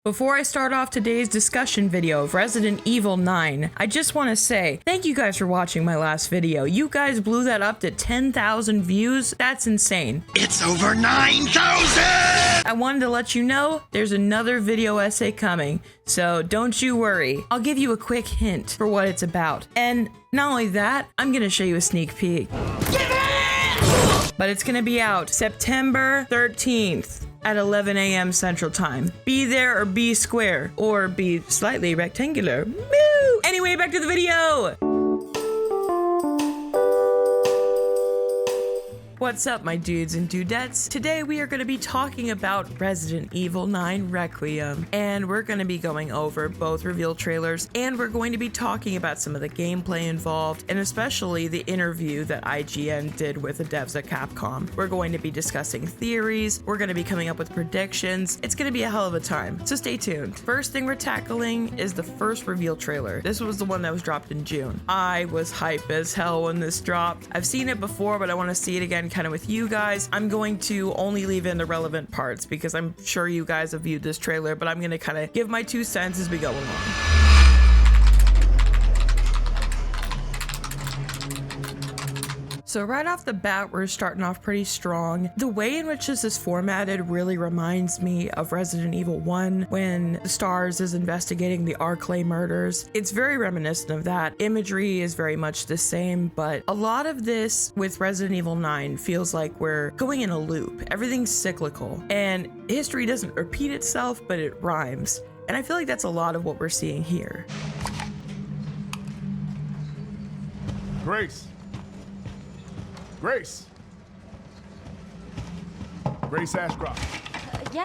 Before I start off today's discussion video of Resident Evil 9, I just want to say thank you guys for watching my last video. You guys blew that up to 10,000 views. That's insane. It's over 9,000! I wanted to let you know there's another video essay coming, so don't you worry. I'll give you a quick hint for what it's about. And not only that, I'm gonna show you a sneak peek. But it's gonna be out September 13th. At 11 a.m. Central Time. Be there or be square, or be slightly rectangular. Woo! Anyway, back to the video! What's up, my dudes and dudettes? Today we are going to be talking about Resident Evil 9 Requiem, and we're going to be going over both reveal trailers, and we're going to be talking about some of the gameplay involved, and especially the interview that IGN did with the devs at Capcom. We're going to be discussing theories, we're going to be coming up with predictions. It's going to be a hell of a time, so stay tuned. First thing we're tackling is the first reveal trailer. This was the one that was dropped in June. I was hype as hell when this dropped. I've seen it before, but I want to see it again kind of with you guys. I'm going to only leave in the relevant parts because I'm sure you guys have viewed this trailer, but I'm going to kind of give my 2 cents as we go along. So right off the bat, we're starting off pretty strong. The way in which this is formatted really reminds me of Resident Evil 1 when STARS is investigating the Arclay murders. It's very reminiscent of that. Imagery is very much the same, but a lot of this with Resident Evil 9 feels like we're going in a loop. Everything's cyclical, and history doesn't repeat itself, but it rhymes. And I feel like that's a lot of what we're seeing here. Grace, Ashcroft.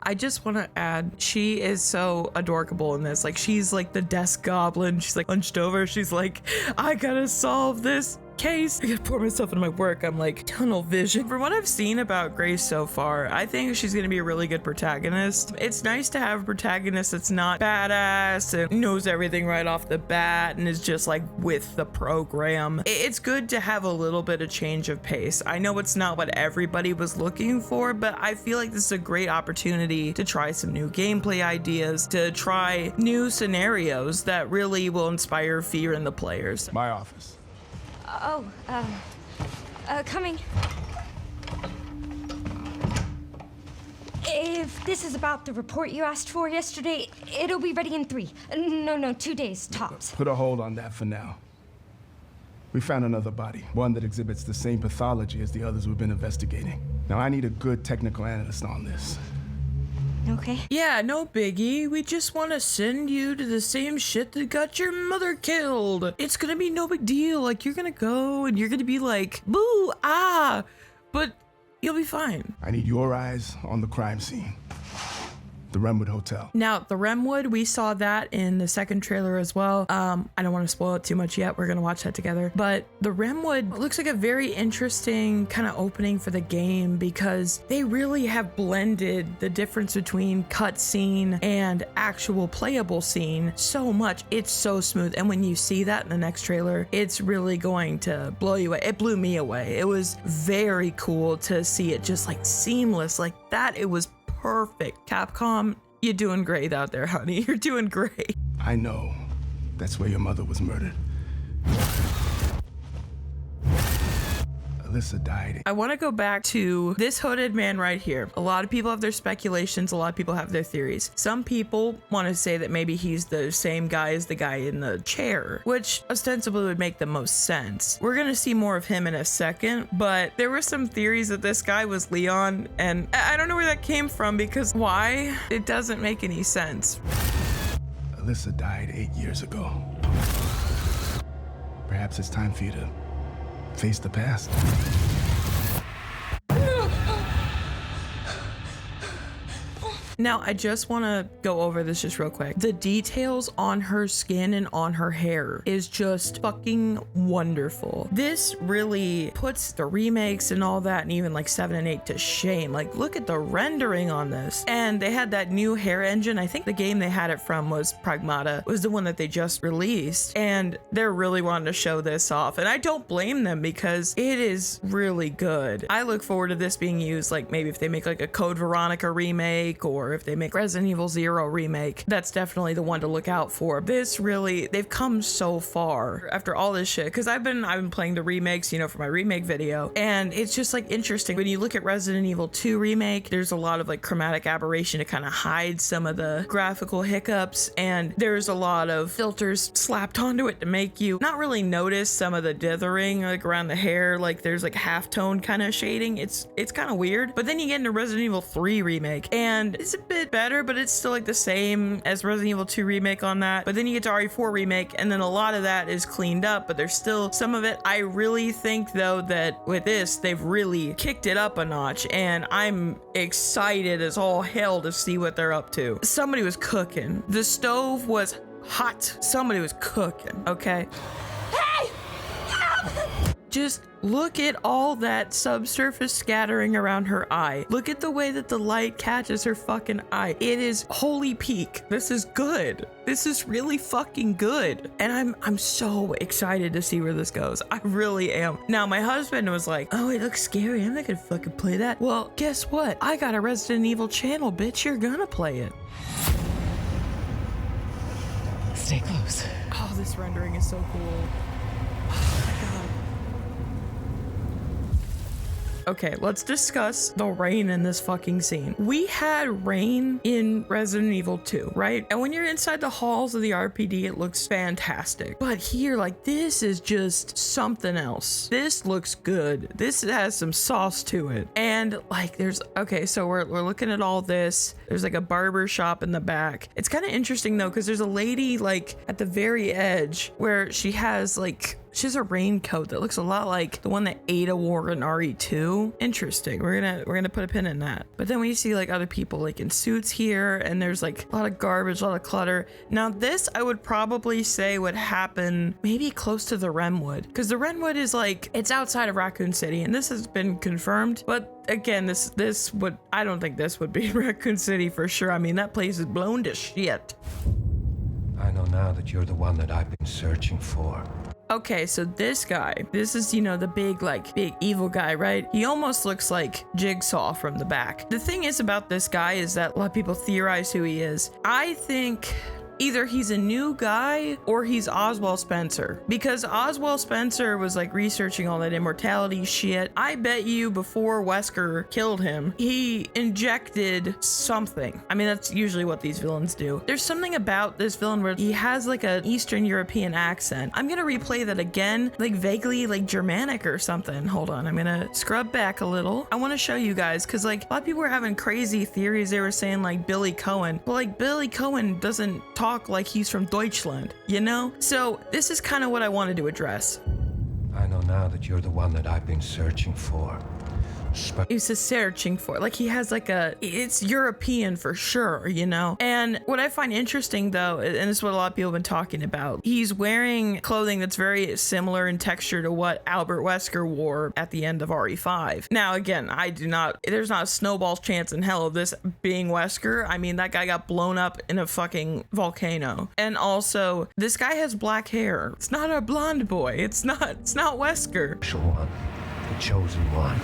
I just want to add, she is so adorable in this. Like, she's like the desk goblin. She's like hunched over. She's like, I gotta solve this case. I gotta pour myself into my work. I'm like, tunnel vision. From what I've seen about Grace so far, I think she's gonna be a really good protagonist. It's nice to have a protagonist that's not badass and knows everything right off the bat and is just like with the program. It's good to have a little bit of change of pace. I know it's not what everybody was looking for, but I feel like this is a great opportunity to try some new gameplay ideas, to try new scenarios that really will inspire fear in the players. My office. Coming. If this is about the report you asked for yesterday, it'll be ready in 3. No, 2 days, tops. Put a hold on that for now. We found another body, one that exhibits the same pathology as the others we've been investigating. Now, I need a good technical analyst on this. Okay. Yeah, no biggie. We just want to send you to the same shit that got your mother killed. It's gonna be no big deal. Like, you're gonna go and you're gonna be like, boo, ah, but you'll be fine. I need your eyes on the crime scene. The Remwood Hotel. Now, the Remwood, we saw that in the second trailer as well. I don't want to spoil it too much yet. We're going to watch that together. But the Remwood looks like a very interesting kind of opening for the game because they really have blended the difference between cutscene and actual playable scene so much. It's so smooth. And when you see that in the next trailer, it's really going to blow you away. It blew me away. It was very cool to see it just like seamless like that. It was perfect. Capcom, you're doing great out there, honey. You're doing great. I know. That's where your mother was murdered. Alyssa died. I want to go back to this hooded man right here. A lot of people have their speculations. A lot of people have their theories. Some people want to say that maybe he's the same guy as the guy in the chair, which ostensibly would make the most sense. We're going to see more of him in a second, but there were some theories that this guy was Leon, and I don't know where that came from because why? It doesn't make any sense. Alyssa died 8 years ago. Perhaps it's time for you to face the past. Now, I just want to go over this just real quick. The details on her skin and on her hair is just fucking wonderful. This really puts the remakes and all that and even like 7 and 8 to shame. Like, look at the rendering on this. And they had that new hair engine. I think the game they had it from was Pragmata, was the one that they just released. And they're really wanting to show this off. And I don't blame them because it is really good. I look forward to this being used, like maybe if they make like a Code Veronica remake or or if they make Resident Evil 0 remake, that's definitely the one to look out for. This really, they've come so far after all this shit, because I've been playing the remakes, you know, for my remake video, and it's just like interesting when you look at Resident Evil 2 remake. There's a lot of like chromatic aberration to kind of hide some of the graphical hiccups, and there's a lot of filters slapped onto it to make you not really notice some of the dithering like around the hair. Like there's like half-tone kind of shading. It's kind of weird. But then you get into Resident Evil 3 remake and it's a bit better, but it's still like the same as Resident Evil 2 remake on that. But then you get to RE4 remake, and then a lot of that is cleaned up, but there's still some of it. I really think though that with this, they've really kicked it up a notch, and I'm excited as all hell to see what they're up to. Somebody was cooking. The stove was hot. Somebody was cooking, okay? Hey! Just look at all that subsurface scattering around her eye. Look at the way that the light catches her fucking eye. It is holy peak. This is good. This is really fucking good. And I'm so excited to see where this goes. I really am. Now, my husband was like, oh, it looks scary. I'm not gonna fucking play that. Well, guess what? I got a Resident Evil channel, bitch. You're gonna play it. Stay close. Oh, this rendering is so cool. Oh my god. Okay, let's discuss the rain in this fucking scene. We had rain in Resident Evil 2, right? And when you're inside the halls of the RPD, it looks fantastic. But here, like, this is just something else. This looks good. This has some sauce to it. And like, okay, so we're looking at all this. There's like a barber shop in the back. It's kind of interesting though, because there's a lady like at the very edge where she has a raincoat that looks a lot like the one that Ada wore in RE2. Interesting. We're gonna put a pin in that. But then we see like other people like in suits here, and there's like a lot of garbage, a lot of clutter. Now this I would probably say would happen maybe close to the Renwood, because the Renwood is like, it's outside of Raccoon City, and this has been confirmed. But again, I don't think this would be Raccoon City for sure. I mean, that place is blown to shit. I know now that you're the one that I've been searching for. Okay, so this is, you know, the big evil guy, right? He almost looks like Jigsaw from the back. The thing is about this guy is that a lot of people theorize who he is. I think either he's a new guy or he's Oswald Spencer, because Oswald Spencer was like researching all that immortality shit. I bet you before Wesker killed him, he injected something. I mean, that's usually what these villains do. There's something about this villain where he has like an Eastern European accent. I'm gonna replay that again, like vaguely like Germanic or something. Hold on, I'm gonna scrub back a little. I want to show you guys, because like a lot of people were having crazy theories. They were saying like Billy Cohen. Well, like Billy Cohen doesn't talk like he's from Deutschland, you know? So this is kind of what I wanted to address. I know now that you're the one that I've been searching for. He's searching for, like, he has like it's European for sure, you know? And what I find interesting though, and this is what a lot of people have been talking about, he's wearing clothing that's very similar in texture to what Albert Wesker wore at the end of RE5. Now, again, there's not a snowball's chance in hell of this being Wesker. I mean, that guy got blown up in a fucking volcano. And also, this guy has black hair. It's not a blonde boy. It's not Wesker. The chosen one.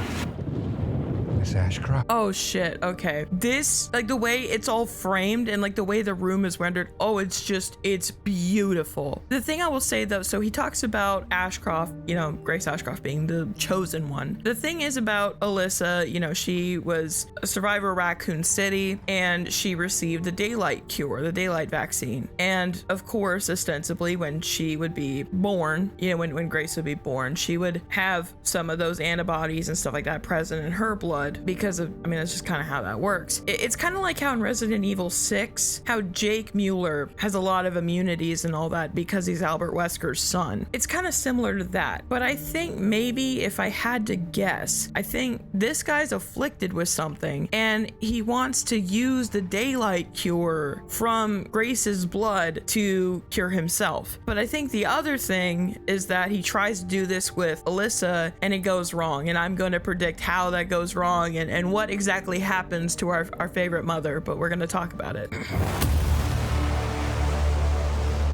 Miss Ashcroft. Oh shit, okay. This, like the way it's all framed and like the way the room is rendered, it's beautiful. The thing I will say though, so he talks about Ashcroft, you know, Grace Ashcroft being the chosen one. The thing is about Alyssa, you know, she was a survivor of Raccoon City and she received the daylight cure, the daylight vaccine. And of course, ostensibly when she would be born, you know, when Grace would be born, she would have some of those antibodies and stuff like that present in her blood. Because of, I mean, that's just kind of how that works. It's kind of like how in Resident Evil 6, how Jake Mueller has a lot of immunities and all that because he's Albert Wesker's son. It's kind of similar to that. But I think maybe if I had to guess, I think this guy's afflicted with something and he wants to use the daylight cure from Grace's blood to cure himself. But I think the other thing is that he tries to do this with Alyssa and it goes wrong. And I'm going to predict how that goes wrong and what exactly happens to our favorite mother, but we're going to talk about it.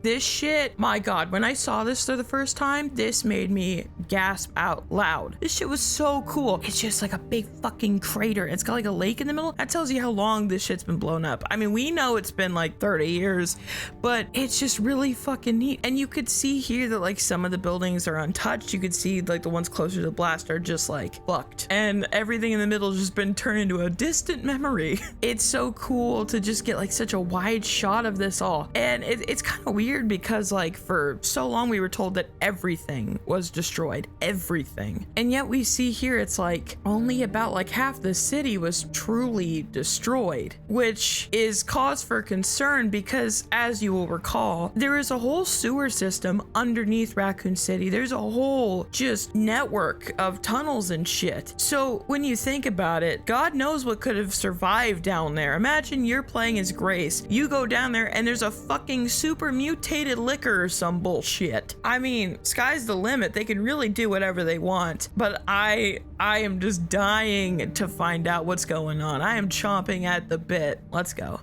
This shit, my God, when I saw this for the first time, this made me gasp out loud. This shit was so cool. It's just like a big fucking crater. It's got like a lake in the middle. That tells you how long this shit's been blown up. I mean, we know it's been like 30 years, but it's just really fucking neat. And you could see here that like some of the buildings are untouched. You could see like the ones closer to the blast are just like fucked. And everything in the middle has just been turned into a distant memory. It's so cool to just get like such a wide shot of this all. And it's kind of weird because like for so long we were told that everything was destroyed. Everything. And yet we see here it's like only about like half the city was truly destroyed, which is cause for concern because as you will recall, there is a whole sewer system underneath Raccoon City. There's a whole just network of tunnels and shit. So when you think about it, God knows what could have survived down there. Imagine you're playing as Grace. You go down there and there's a fucking super mutated liquor or some bullshit. I mean, sky's the limit. They can really do whatever they want. But I am just dying to find out what's going on. I am chomping at the bit. Let's go.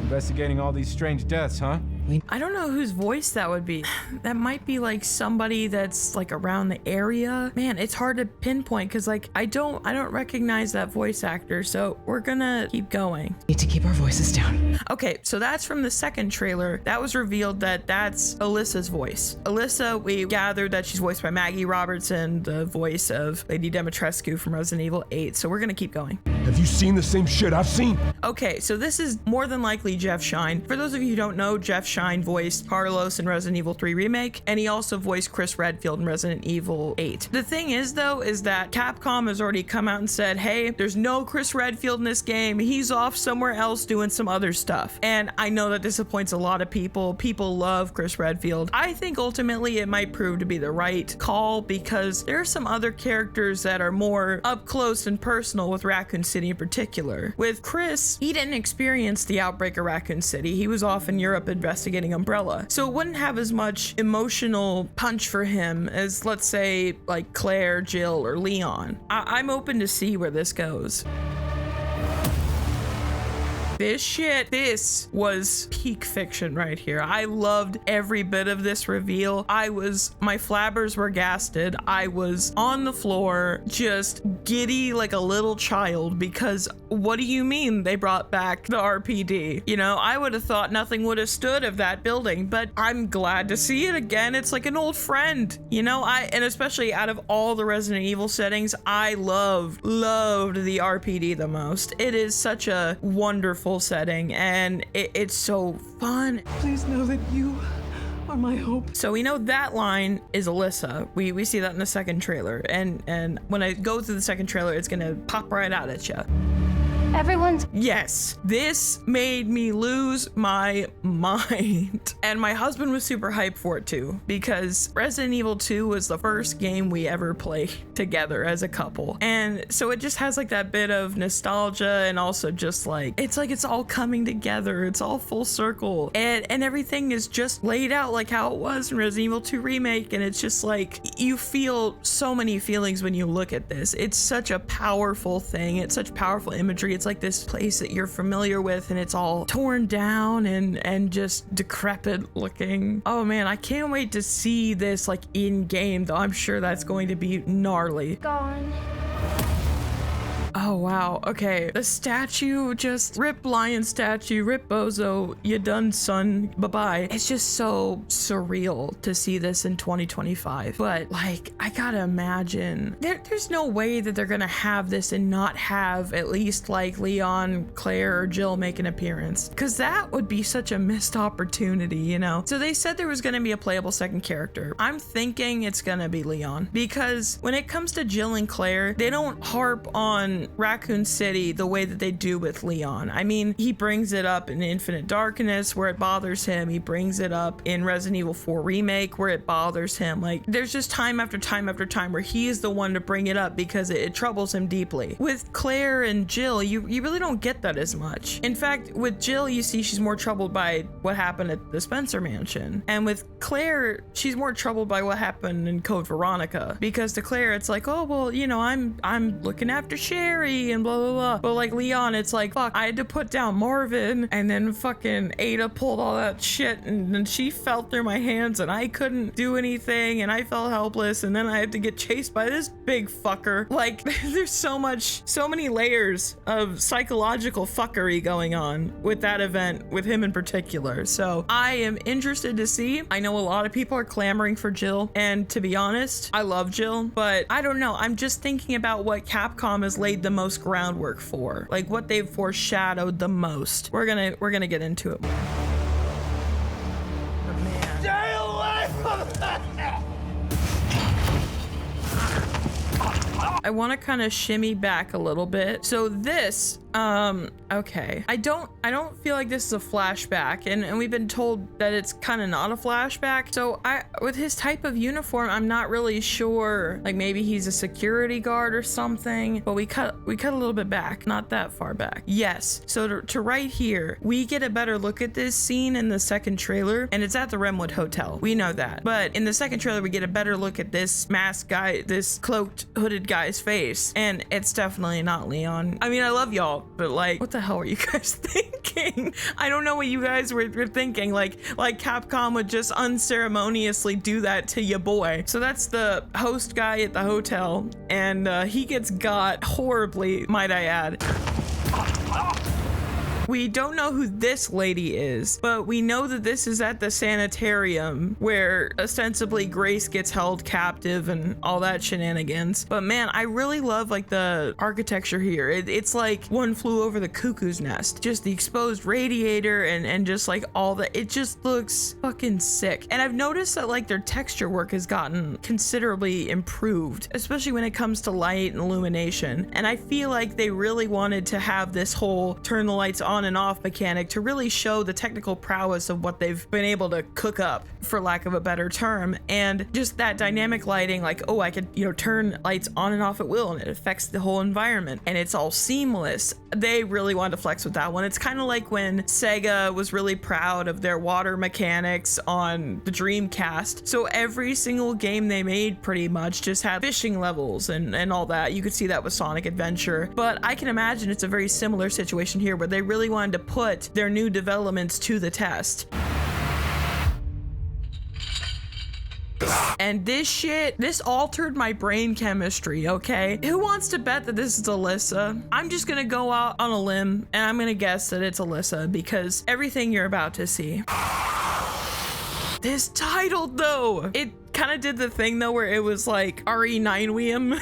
Investigating all these strange deaths, huh? I don't know whose voice that would be. That might be like somebody that's like around the area. Man, it's hard to pinpoint because like I don't recognize that voice actor. So we're gonna keep going. Need to keep our voices down. Okay, so that's from the second trailer. That was revealed that that's Alyssa's voice. Alyssa, we gathered that she's voiced by Maggie Robertson, the voice of Lady Dimitrescu from Resident Evil 8. So we're gonna keep going. Have you seen the same shit I've seen? Okay, so this is more than likely Jeff Shine. For those of you who don't know, Jeff Shine voiced Carlos in Resident Evil 3 Remake, and he also voiced Chris Redfield in Resident Evil 8. The thing is, though, is that Capcom has already come out and said, hey, there's no Chris Redfield in this game. He's off somewhere else doing some other stuff. And I know that disappoints a lot of people. People love Chris Redfield. I think ultimately it might prove to be the right call because there are some other characters that are more up close and personal with Raccoon City in particular. With Chris, he didn't experience the outbreak of Raccoon City. He was off in Europe investigating Umbrella. So it wouldn't have as much emotional punch for him as, let's say, like Claire, Jill, or Leon. I'm open to see where this goes. This was peak fiction right here. I loved every bit of this reveal. My flabbers were gasted. I was on the floor, just giddy like a little child because what do you mean they brought back the RPD? You know, I would have thought nothing would have stood of that building, but I'm glad to see it again. It's like an old friend, you know, and especially out of all the Resident Evil settings, I loved the RPD the most. It is such a wonderful setting and it's so fun. Please know that you are my hope. So we know that line is Alyssa. We see that in the second trailer, and when I go through the second trailer, it's gonna pop right out at you. Everyone's... Yes, this made me lose my mind. And my husband was super hyped for it too, because Resident Evil 2 was the first game we ever played together as a couple. And so it just has like that bit of nostalgia and also just like it's all coming together. It's all full circle. And everything is just laid out like how it was in Resident Evil 2 Remake. And it's just like you feel so many feelings when you look at this. It's such a powerful thing. It's such powerful imagery. It's like this place that you're familiar with and it's all torn down and just decrepit looking. Oh man, I can't wait to see this like in game though. I'm sure that's going to be gnarly. Gone. Oh wow, okay. The statue, just rip lion statue, rip bozo, you done son, bye-bye. It's just so surreal to see this in 2025. But like, I gotta imagine, there's no way that they're gonna have this and not have at least like Leon, Claire, or Jill make an appearance. Cause that would be such a missed opportunity, you know? So they said there was gonna be a playable second character. I'm thinking it's gonna be Leon. Because when it comes to Jill and Claire, they don't harp on Raccoon City the way that they do with Leon. I mean, he brings it up in Infinite Darkness where it bothers him. He brings it up in Resident Evil 4 Remake where it bothers him. Like, there's just time after time after time where he is the one to bring it up because it troubles him deeply. With Claire and Jill, you really don't get that as much. In fact, with Jill, you see she's more troubled by what happened at the Spencer Mansion. And with Claire, she's more troubled by what happened in Code Veronica. Because to Claire, it's like, oh, well, you know, I'm looking after Sherry scary and blah, blah, blah. But like Leon, it's like, fuck, I had to put down Marvin, and then fucking Ada pulled all that shit, and then she fell through my hands, and I couldn't do anything, and I felt helpless, and then I had to get chased by this big fucker. Like, there's so many layers of psychological fuckery going on with that event, with him in particular. So I am interested to see. I know a lot of people are clamoring for Jill, and to be honest, I love Jill, but I don't know. I'm just thinking about what Capcom has laid the most groundwork for, like what they've foreshadowed the most. We're gonna get into it more. But man. Stay away from that! I want to kind of shimmy back a little bit. So this, okay. I don't feel like this is a flashback, and we've been told that it's kind of not a flashback. So with his type of uniform, I'm not really sure. Like maybe he's a security guard or something. But we cut a little bit back, not that far back. Yes. So to right here, we get a better look at this scene in the second trailer, and it's at the Remwood Hotel. We know that. But in the second trailer, we get a better look at this masked guy, this cloaked, hooded guy's face, and it's definitely not Leon. I mean, I love y'all, but like, what the hell are you guys thinking? I don't know what you guys were thinking. Like Capcom would just unceremoniously do that to your boy. So that's the host guy at the hotel, and he gets got horribly, might I add. We don't know who this lady is, but we know that this is at the sanitarium where ostensibly Grace gets held captive and all that shenanigans. But man, I really love like the architecture here. It's like One Flew Over the Cuckoo's Nest. Just the exposed radiator and just like all that. It just looks fucking sick. And I've noticed that like their texture work has gotten considerably improved, especially when it comes to light and illumination. And I feel like they really wanted to have this whole turn the lights on and off mechanic to really show the technical prowess of what they've been able to cook up, for lack of a better term. And just that dynamic lighting, like, oh, I could, turn lights on and off at will, and it affects the whole environment, and it's all seamless. They really wanted to flex with that one. It's kind of like when Sega was really proud of their water mechanics on the Dreamcast. So every single game they made pretty much just had fishing levels and all that. You could see that with Sonic Adventure. But I can imagine it's a very similar situation here where they really wanted to put their new developments to the test. And this altered my brain chemistry, okay? Who wants to bet that this is Alyssa? I'm just gonna go out on a limb and I'm gonna guess that it's Alyssa because everything you're about to see. This title though, it kind of did the thing though where it was like Re-9wium.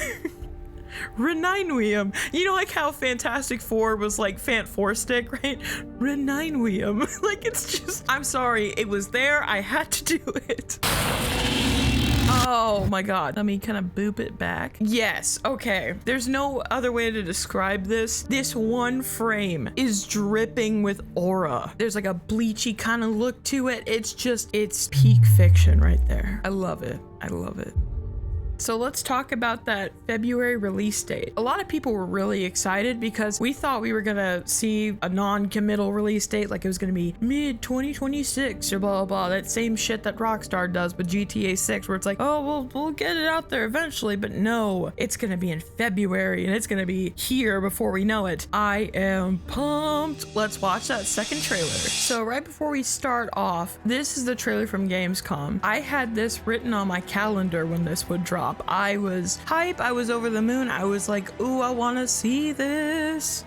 Re-9wium. You know, like how Fantastic Four was like Fant Four Stick, right? Re-9wium. Like, it's just, I'm sorry, it was there. I had to do it. Oh my god. Let me kind of boop it back. Yes, okay. There's no other way to describe this. This one frame is dripping with aura. There's like a bleachy kind of look to it. It's peak fiction right there. I love it. I love it. So let's talk about that February release date. A lot of people were really excited because we thought we were gonna see a non-committal release date, like it was gonna be mid-2026 or blah, blah, blah. That same shit that Rockstar does with GTA 6 where it's like, oh, we'll get it out there eventually, but no, it's gonna be in February and it's gonna be here before we know it. I am pumped. Let's watch that second trailer. So right before we start off, this is the trailer from Gamescom. I had this written on my calendar when this would drop. I was hype. I was over the moon. I was like, ooh, I want to see this.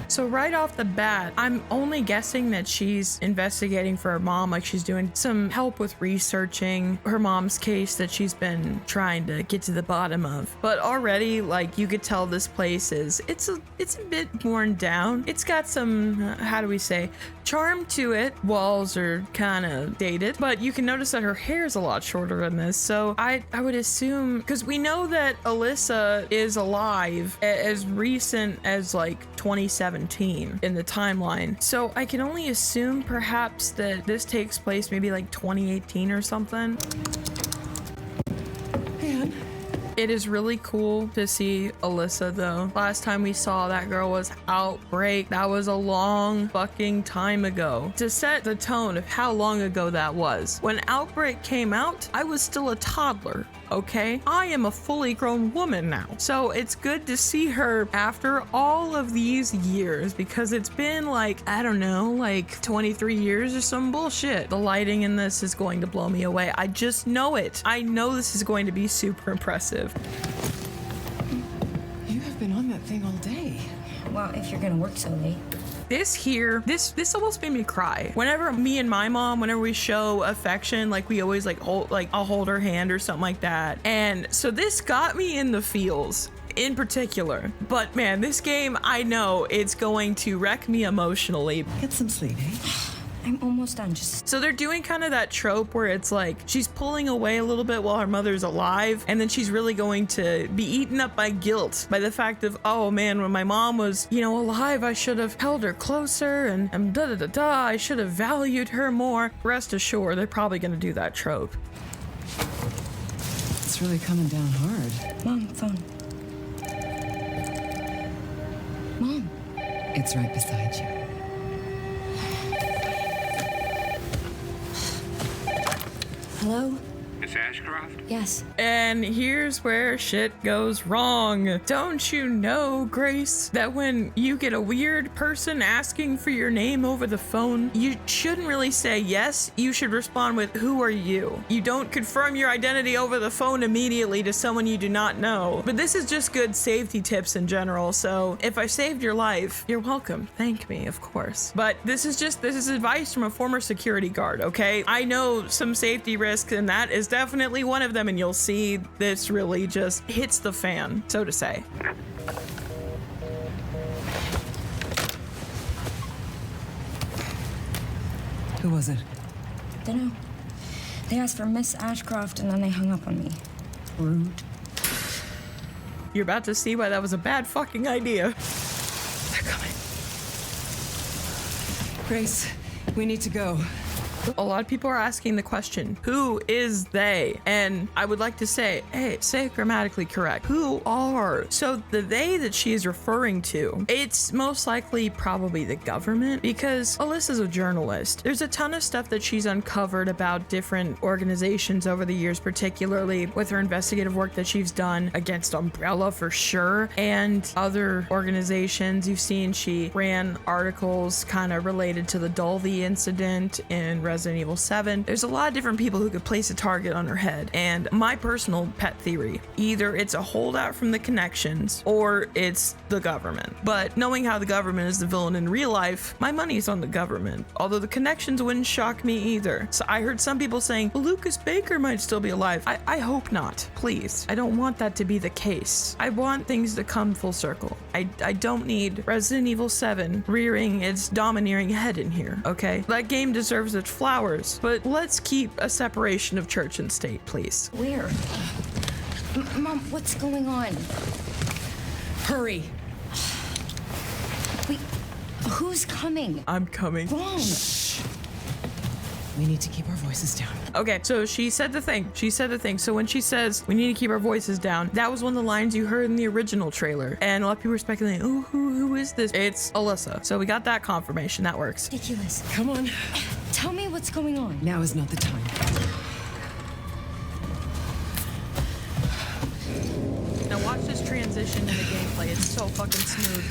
So right off the bat, I'm only guessing that she's investigating for her mom, like she's doing some help with researching her mom's case that she's been trying to get to the bottom of. But already, like, you could tell this place it's a bit worn down. It's got some, how do we say, charm to it. Walls are kind of dated, but you can notice that her hair is a lot shorter in this. So I would assume, because we know that Alyssa is alive as recent as like 2017 in the timeline. So I can only assume perhaps that this takes place maybe like 2018 or something. Anne. It is really cool to see Alyssa though. Last time we saw that girl was Outbreak. That was a long fucking time ago. To set the tone of how long ago that was, when Outbreak came out, I was still a toddler. Okay, I am a fully grown woman now. So it's good to see her after all of these years, because it's been like, I don't know, like 23 years or some bullshit. The lighting in this is going to blow me away. I just know it. I know this is going to be super impressive. You have been on that thing all day. Well, if you're gonna work so late. This almost made me cry. Whenever me and my mom, whenever we show affection, like we always I'll hold her hand or something like that. And so this got me in the feels in particular. But man, this game, I know it's going to wreck me emotionally. Get some sleep, eh? I'm almost done. Just So they're doing kind of that trope where it's like she's pulling away a little bit while her mother's alive, and then she's really going to be eaten up by guilt by the fact of, oh man, when my mom was, alive, I should have held her closer and I should have valued her more. Rest assured, they're probably going to do that trope. It's really coming down hard. Mom, phone. Mom. It's right beside you. Hello? Miss Ashcroft? Yes. And here's where shit goes wrong. Don't you know, Grace, that when you get a weird person asking for your name over the phone, you shouldn't really say yes. You should respond with, who are you? You don't confirm your identity over the phone immediately to someone you do not know. But this is just good safety tips in general. So if I saved your life, you're welcome. Thank me, of course. But this is advice from a former security guard, okay? I know some safety risks, and that is definitely one of them, and you'll see this really just hits the fan, so to say. Who was it? Dunno. They asked for Miss Ashcroft and then they hung up on me. Rude. You're about to see why that was a bad fucking idea. They're coming. Grace, we need to go. A lot of people are asking the question, who is they? And I would like to say, hey, say it grammatically correct. Who are? So the they that she is referring to, it's most likely probably the government, because Alyssa's a journalist. There's a ton of stuff that she's uncovered about different organizations over the years, particularly with her investigative work that she's done against Umbrella for sure, and other organizations. You've seen she ran articles kind of related to the Dolby incident in Resident Evil 7. There's a lot of different people who could place a target on her head, and my personal pet theory, either it's a holdout from the connections or it's the government. But knowing how the government is the villain in real life, my money's on the government, although the connections wouldn't shock me either. So I heard some people saying, well, Lucas Baker might still be alive. I hope not, please. I don't want that to be the case. I want things to come full circle. I don't need Resident Evil 7 rearing its domineering head in here, okay? That game deserves its flowers, but let's keep a separation of church and state, please. Where? Mom, what's going on? Hurry. Wait, who's coming? I'm coming. Wrong. We need to keep our voices down. Okay, so she said the thing. So when she says we need to keep our voices down, that was one of the lines you heard in the original trailer. And a lot of people were speculating, oh, who is this? It's Alyssa. So we got that confirmation. That works. Ridiculous. Come on. Tell me what's going on. Now is not the time. Now watch this transition in the gameplay. It's so fucking smooth.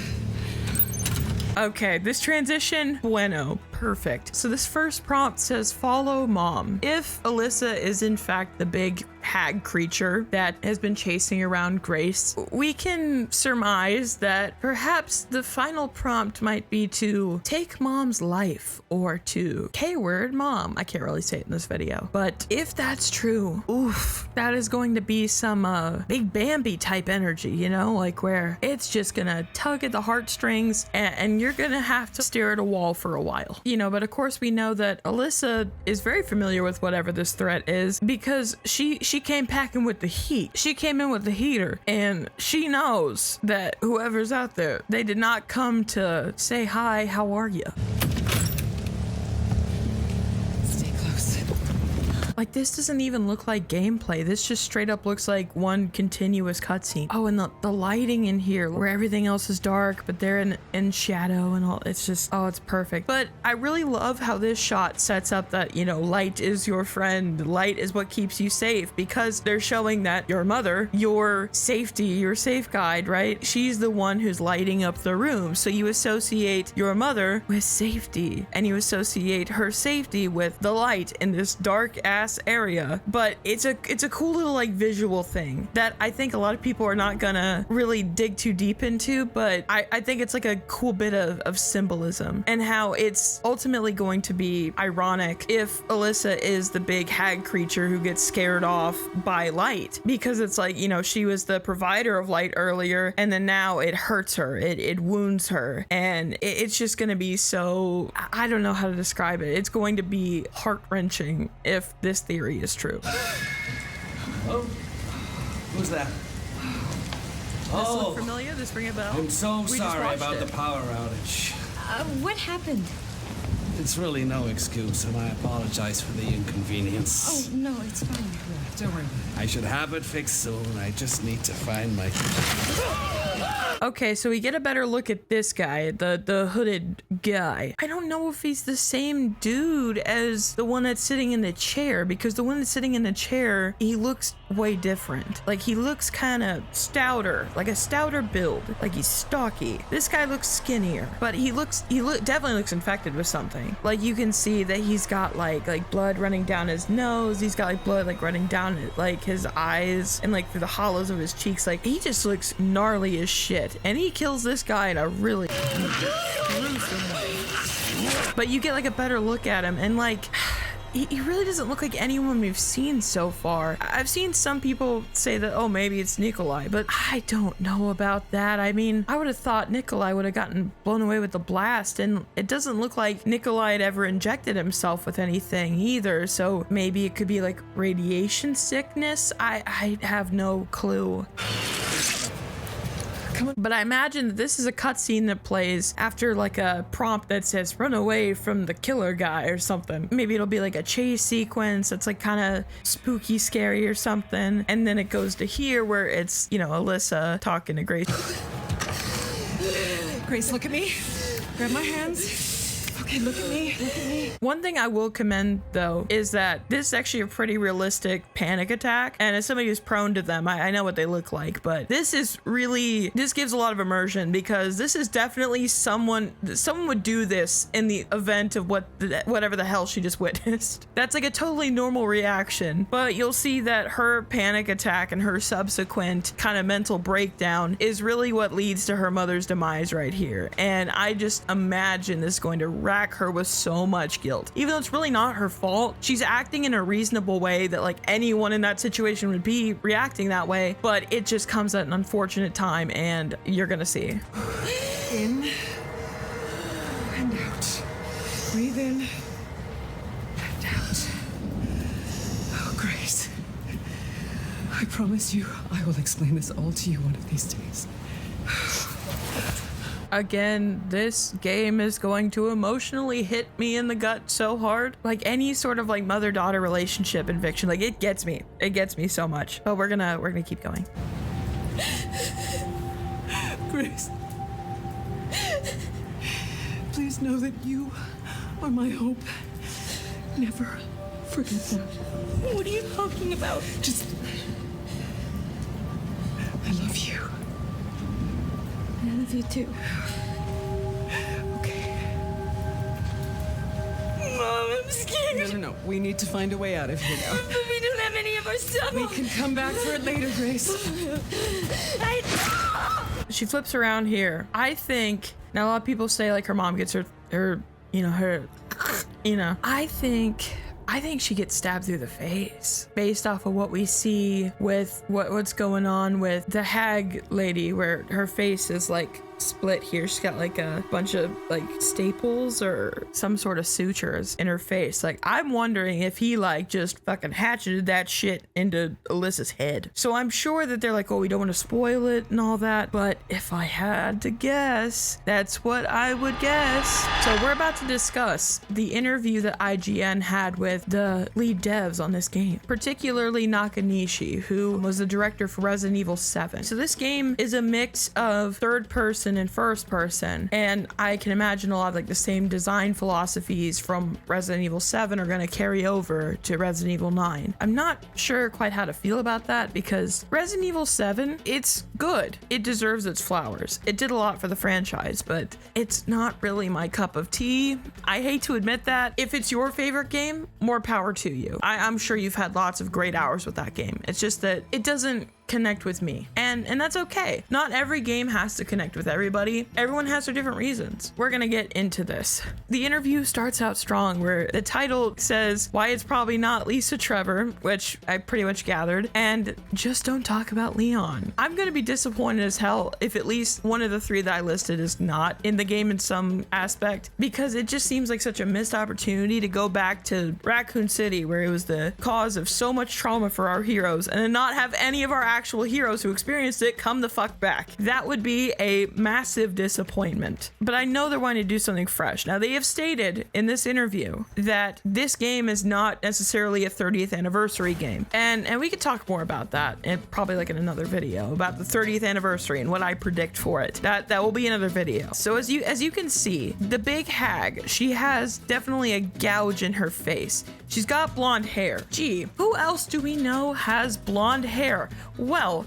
Okay, this transition, bueno, perfect. So this first prompt says follow mom. If Alyssa is in fact the big hag creature that has been chasing around Grace, we can surmise that perhaps the final prompt might be to take mom's life, or to K-word mom. I can't really say it in this video, but if that's true, oof, that is going to be some big Bambi type energy, like where it's just gonna tug at the heartstrings and you're gonna have to stare at a wall for a while, but of course we know that Alyssa is very familiar with whatever this threat is, because she came packing with the heat. She came in with the heater, and she knows that whoever's out there, they did not come to say hi, how are you? Stay close. Like, this doesn't even look like gameplay. This just straight up looks like one continuous cutscene. Oh, and the lighting in here where everything else is dark, but they're in shadow and all. It's just, oh, it's perfect. But I really love how this shot sets up that, you know, light is your friend. Light is what keeps you safe, because they're showing that your mother, your safety, your safe guide, right? She's the one who's lighting up the room. So you associate your mother with safety, and you associate her safety with the light in this dark ass area. But it's a cool little like visual thing that I think a lot of people are not gonna really dig too deep into, but I think it's like a cool bit of symbolism, and how it's ultimately going to be ironic if Alyssa is the big hag creature who gets scared off by light, because it's like, you know, she was the provider of light earlier, and then now it hurts her, it wounds her, and it's just gonna be so, I don't know how to describe it. It's going to be heart-wrenching if this theory is true. Oh, who's that? This look familiar? This ring a bell? I'm so We just sorry watched about it. the power outage. What happened? It's really no excuse, and I apologize for the inconvenience. Oh, no, it's fine. Don't worry. I should have it fixed soon. I just need to find my... Okay, so we get a better look at this guy, the hooded guy. I don't know if he's the same dude as the one that's sitting in the chair, because the one that's sitting in the chair, he looks way different. Like, he looks kind of stouter, like a stouter build, like he's stocky. This guy looks skinnier, but he definitely looks infected with something. Like, you can see that he's got like blood running down his nose. He's got like blood like running down like his eyes and like through the hollows of his cheeks. Like, he just looks gnarly as shit. And he kills this guy in a really gruesome way. But you get like a better look at him, and like, he really doesn't look like anyone we've seen so far. I've seen some people say that, oh, maybe it's Nikolai, but I don't know about that. I mean, I would have thought Nikolai would have gotten blown away with the blast, and it doesn't look like Nikolai had ever injected himself with anything either. So maybe it could be like radiation sickness. I have no clue. But I imagine that this is a cutscene that plays after like a prompt that says run away from the killer guy or something. Maybe it'll be like a chase sequence that's like kind of spooky, scary or something. And then it goes to here where it's, you know, Alyssa talking to Grace. Grace, look at me. Grab my hands. Okay, look at me. Look at me. One thing I will commend though is that this is actually a pretty realistic panic attack, and as somebody who's prone to them, I know what they look like, but this gives a lot of immersion, because this is definitely someone would do this in the event of whatever the hell she just witnessed. That's like a totally normal reaction, but you'll see that her panic attack and her subsequent kind of mental breakdown is really what leads to her mother's demise right here. And I just imagine this is going to rack her with so much guilt, even though it's really not her fault. She's acting in a reasonable way that like anyone in that situation would be reacting that way, but it just comes at an unfortunate time, and you're gonna see. In and out. Breathe in and out. Oh, Grace. I promise you, I will explain this all to you one of these days. Again, this game is going to emotionally hit me in the gut so hard. Like any sort of like mother-daughter relationship in fiction, like it gets me so much. But we're gonna keep going. Grace. Please know that you are my hope. Never forget that. What are you talking about? Just... I love you. I love you too. Okay. Mom, I'm scared. No. We need to find a way out of here now. But we don't have any of our stuff. We can come back for it later, Grace. She flips around here. I think, now a lot of people say like her mom gets her I think she gets stabbed through the face based off of what we see with what's going on with the hag lady, where her face is like split here. She's got like a bunch of like staples or some sort of sutures in her face. Like, I'm wondering if he like just fucking hatcheted that shit into Alyssa's head. So I'm sure that they're like, oh, we don't want to spoil it and all that. But if I had to guess, that's what I would guess. So we're about to discuss the interview that IGN had with the lead devs on this game, particularly Nakanishi, who was the director for Resident Evil 7. So this game is a mix of third person and first person, and I can imagine a lot of like the same design philosophies from Resident Evil 7 are going to carry over to Resident Evil 9. I'm not sure quite how to feel about that, because Resident Evil 7, it's good. It deserves its flowers. It did a lot for the franchise, but it's not really my cup of tea. I hate to admit that. If it's your favorite game, more power to you. I'm sure you've had lots of great hours with that game. It's just that it doesn't connect with me, and that's okay. Not every game has to connect with everybody. Everyone has their different reasons. We're gonna get into this. The interview starts out strong, where the title says why it's probably not Lisa Trevor, which I pretty much gathered, and just don't talk about Leon. I'm gonna be disappointed as hell if at least one of the three that I listed is not in the game in some aspect, because it just seems like such a missed opportunity to go back to Raccoon City, where it was the cause of so much trauma for our heroes, and then not have any of our actual heroes who experienced it come the fuck back. That would be a massive disappointment. But I know they're wanting to do something fresh. Now, they have stated in this interview that this game is not necessarily a 30th anniversary game. And we could talk more about that, and probably like in another video, about the 30th anniversary and what I predict for it. That will be another video. So as you can see, the big hag, she has definitely a gouge in her face. She's got blonde hair. Gee, who else do we know has blonde hair? Well,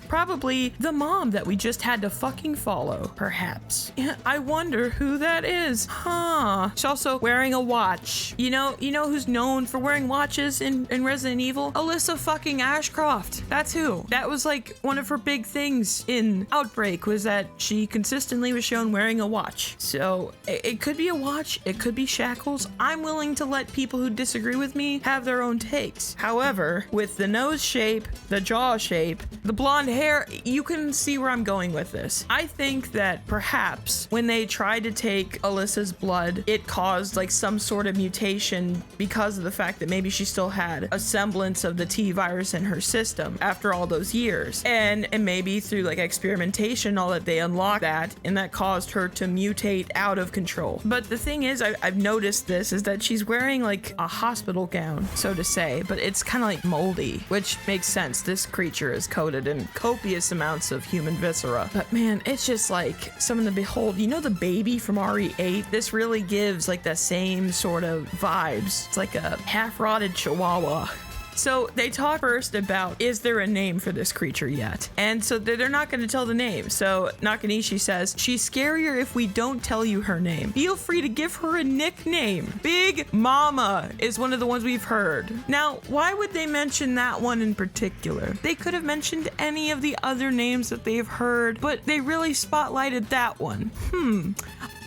probably the mom that we just had to fucking follow, perhaps. Yeah, I wonder who that is. Huh. She's also wearing a watch. You know who's known for wearing watches in Resident Evil? Alyssa fucking Ashcroft. That's who. That was like one of her big things in Outbreak, was that she consistently was shown wearing a watch. So it could be a watch, it could be shackles. I'm willing to let people who disagree with me have their own takes. However, with the nose shape, the jaw shape, the blonde hair, you can see where I'm going with this. I think that perhaps when they tried to take Alyssa's blood, it caused like some sort of mutation because of the fact that maybe she still had a semblance of the T virus in her system after all those years. And maybe through like experimentation, all that, they unlocked that, and that caused her to mutate out of control. But the thing is, I've noticed this, is that she's wearing like a hospital gown, so to say, but it's kind of like moldy, which makes sense. This creature is coated in copious amounts of human viscera. But man, it's just like something to behold. You know the baby from RE8? This really gives like the same sort of vibes. It's like a half-rotted chihuahua. So they talk first about, is there a name for this creature yet? And so they're not going to tell the name. So Nakanishi says, she's scarier if we don't tell you her name. Feel free to give her a nickname. Big Mama is one of the ones we've heard. Now, why would they mention that one in particular? They could have mentioned any of the other names that they've heard, but they really spotlighted that one.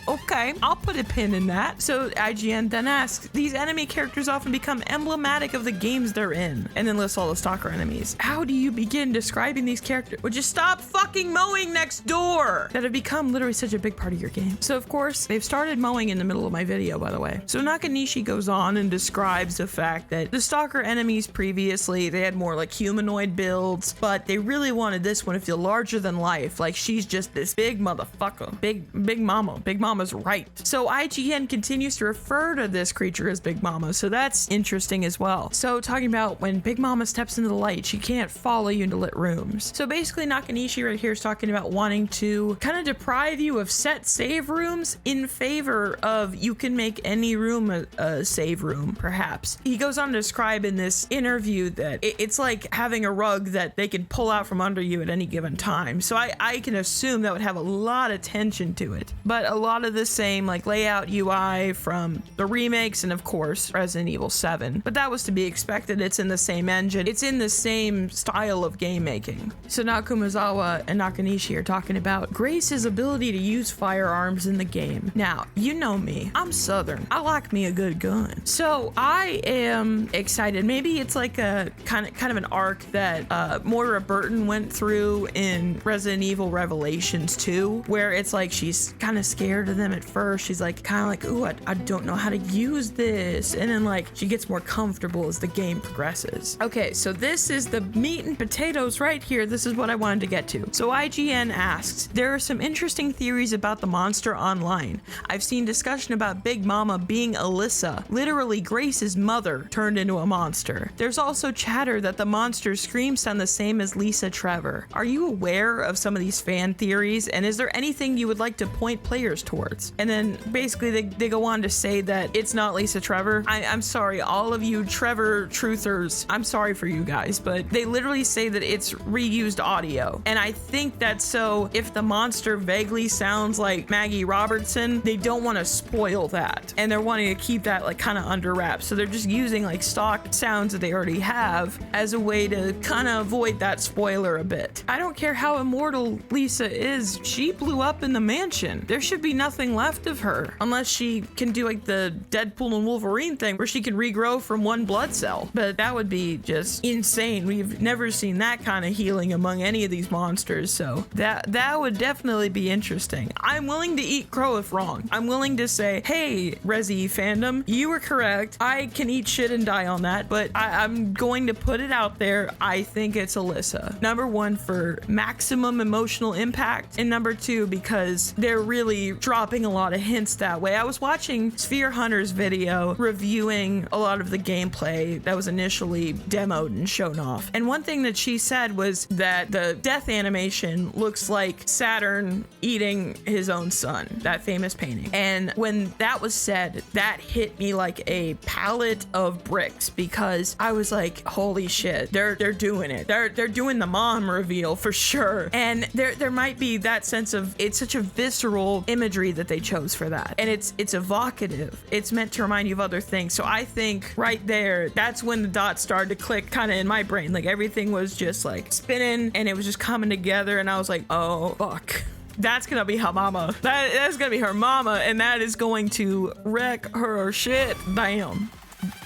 Okay, I'll put a pin in that. So IGN then asks, these enemy characters often become emblematic of the games they're in, and then lists all the stalker enemies. How do you begin describing these characters? Would you stop fucking mowing next door? That have become literally such a big part of your game. So of course, they've started mowing in the middle of my video, by the way. So Nakanishi goes on and describes the fact that the stalker enemies previously, they had more like humanoid builds, but they really wanted this one to feel larger than life. Like she's just this big motherfucker. Big Mama. Big Mama's right. So IGN continues to refer to this creature as Big Mama, so that's interesting as well. So talking about when Big Mama steps into the light, she can't follow you into lit rooms. So basically Nakanishi right here is talking about wanting to kind of deprive you of set save rooms in favor of you can make any room a save room, perhaps. He goes on to describe in this interview that it's like having a rug that they can pull out from under you at any given time. So I can assume that would have a lot of tension to it, but a lot lot of the same like layout UI from the remakes and of course Resident Evil 7, but that was to be expected. It's in the same engine, it's in the same style of game making. So Nakumazawa and Nakanishi are talking about Grace's ability to use firearms in the game. Now, you know me, I'm Southern, I like me a good gun. So I am excited. Maybe it's like a kind of an arc that Moira Burton went through in Resident Evil Revelations 2, where it's like she's kind of scared of them at first. She's like kind of like, ooh, I don't know how to use this, and then like she gets more comfortable as the game progresses. Okay, so this is the meat and potatoes right here. This is what I wanted to get to. So IGN asks, there are some interesting theories about the monster online. I've seen discussion about Big Mama being Alyssa, literally Grace's mother turned into a monster. There's also chatter that the monster's screams sound the same as Lisa Trevor. Are you aware of some of these fan theories, and is there anything you would like to point players towards? And then basically they go on to say that it's not Lisa Trevor. I'm sorry, all of you Trevor truthers, I'm sorry for you guys, but they literally say that it's reused audio. And I think that's so if the monster vaguely sounds like Maggie Robertson, they don't want to spoil that. And they're wanting to keep that like kind of under wraps. So they're just using like stock sounds that they already have as a way to kind of avoid that spoiler a bit. I don't care how immortal Lisa is, she blew up in the mansion. There should be nothing left of her unless she can do like the Deadpool and Wolverine thing where she can regrow from one blood cell. But that would be just insane. We've never seen that kind of healing among any of these monsters, so that would definitely be interesting. I'm willing to eat crow if wrong. I'm willing to say, hey, Resi fandom, you were correct. I can eat shit and die on that, but I'm going to put it out there. I think it's Alyssa. Number one, for maximum emotional impact, and number two, because they're really dropping a lot of hints that way. I was watching Sphere Hunter's video reviewing a lot of the gameplay that was initially demoed and shown off. And one thing that she said was that the death animation looks like Saturn eating his own son, that famous painting. And when that was said, that hit me like a pallet of bricks, because I was like, holy shit, they're doing it. They're doing the mom reveal for sure. And there might be that sense of, it's such a visceral imagery that they chose for that. And it's evocative. It's meant to remind you of other things. So I think right there, that's when the dots started to click kind of in my brain. Like everything was just like spinning and it was just coming together. And I was like, oh, fuck. That's gonna be her mama. That's gonna be her mama, and that is going to wreck her shit. Bam.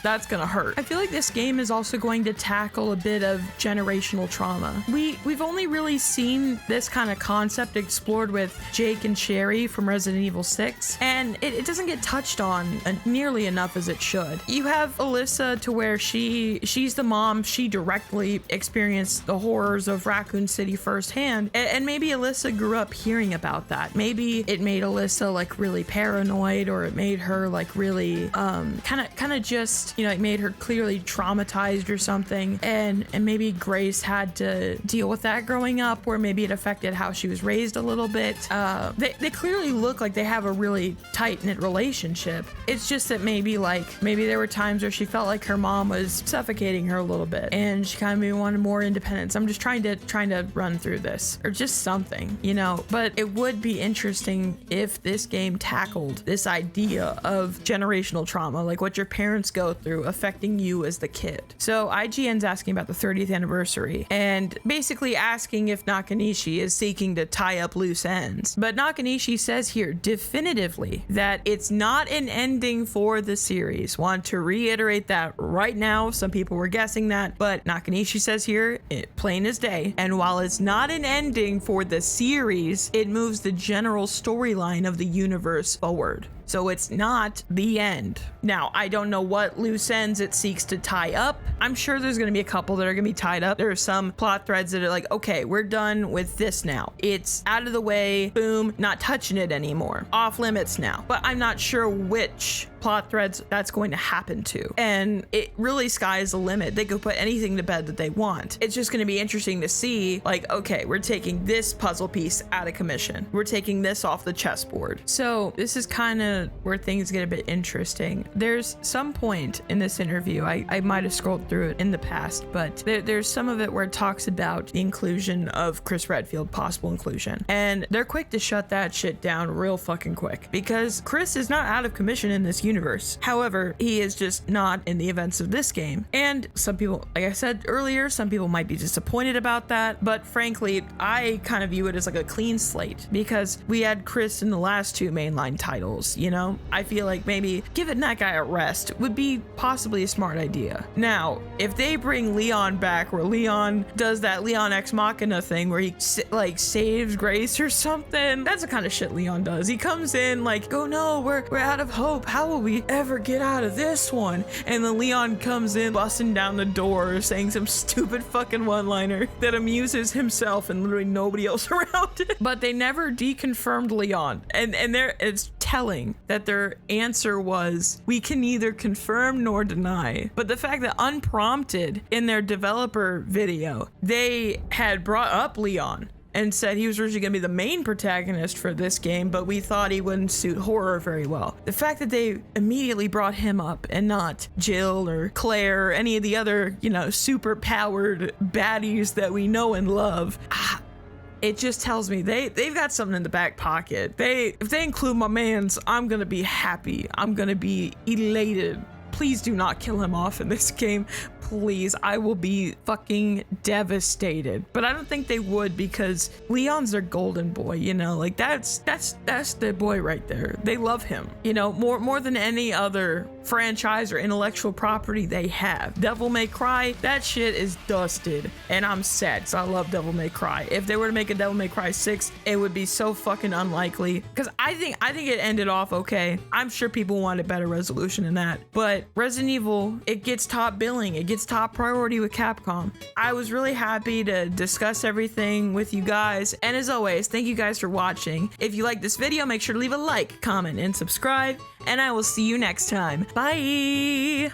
That's gonna hurt. I feel like this game is also going to tackle a bit of generational trauma. We've only really seen this kind of concept explored with Jake and Sherry from Resident Evil 6, and it doesn't get touched on nearly enough as it should. You have Alyssa to where she's the mom, she directly experienced the horrors of Raccoon City firsthand, and maybe Alyssa grew up hearing about that. Maybe it made Alyssa like really paranoid, or it made her like really kind of just, you know, it made her clearly traumatized or something, and maybe Grace had to deal with that growing up, or maybe it affected how she was raised a little bit. They clearly look like they have a really tight-knit relationship. It's just that maybe there were times where she felt like her mom was suffocating her a little bit, and she kind of maybe wanted more independence. I'm just trying to run through this, or just something, you know. But it would be interesting if this game tackled this idea of generational trauma, like what your parents go through affecting you as the kid. So IGN's asking about the 30th anniversary and basically asking if Nakanishi is seeking to tie up loose ends. But Nakanishi says here definitively that it's not an ending for the series. Want to reiterate that right now. Some people were guessing that, but Nakanishi says here, plain as day. And while it's not an ending for the series, it moves the general storyline of the universe forward. So it's not the end. Now, I don't know what loose ends it seeks to tie up. I'm sure there's gonna be a couple that are gonna be tied up. There are some plot threads that are like, okay, we're done with this now. It's out of the way, boom, not touching it anymore. Off limits now. But I'm not sure which plot threads that's going to happen to. And it really sky's the limit. They could put anything to bed that they want. It's just going to be interesting to see, like, okay, we're taking this puzzle piece out of commission. We're taking this off the chessboard. So this is kind of where things get a bit interesting. There's some point in this interview, I might have scrolled through it in the past, but there's some of it where it talks about the inclusion of Chris Redfield, possible inclusion. And they're quick to shut that shit down real fucking quick because Chris is not out of commission in this universe. However, he is just not in the events of this game. And some people, like I said earlier, some people might be disappointed about that, but frankly, I kind of view it as like a clean slate because we had Chris in the last two mainline titles, you know? I feel like maybe giving that guy a rest would be possibly a smart idea. Now, if they bring Leon back where Leon does that Leon Ex Machina thing where he like saves Grace or something, that's the kind of shit Leon does. He comes in like, oh no, we're out of hope. How will we ever get out of this one? And then Leon comes in busting down the door saying some stupid fucking one-liner that amuses himself and literally nobody else around it. But they never deconfirmed Leon. And it's telling that their answer was, we can neither confirm nor deny. But the fact that unprompted in their developer video, they had brought up Leon and said he was originally going to be the main protagonist for this game, but we thought he wouldn't suit horror very well. The fact that they immediately brought him up and not Jill or Claire or any of the other, you know, super powered baddies that we know and love, it just tells me they've got something in the back pocket. If they include my mans, I'm going to be happy. I'm going to be elated. Please do not kill him off in this game. Please, I will be fucking devastated. But I don't think they would because Leon's their golden boy, you know, like that's the boy right there. They love him, you know, more than any other franchise or intellectual property they have. Devil May Cry, that shit is dusted, and I'm sad because I love Devil May Cry. If they were to make a Devil May Cry 6, it would be so fucking unlikely because I think it ended off okay. I'm sure people wanted better resolution than that, but Resident Evil, it gets top billing, it gets top priority with Capcom. I was really happy to discuss everything with you guys, and as always, thank you guys for watching. If you like this video, make sure to leave a like, comment, and subscribe, and I will see you next time. Bye!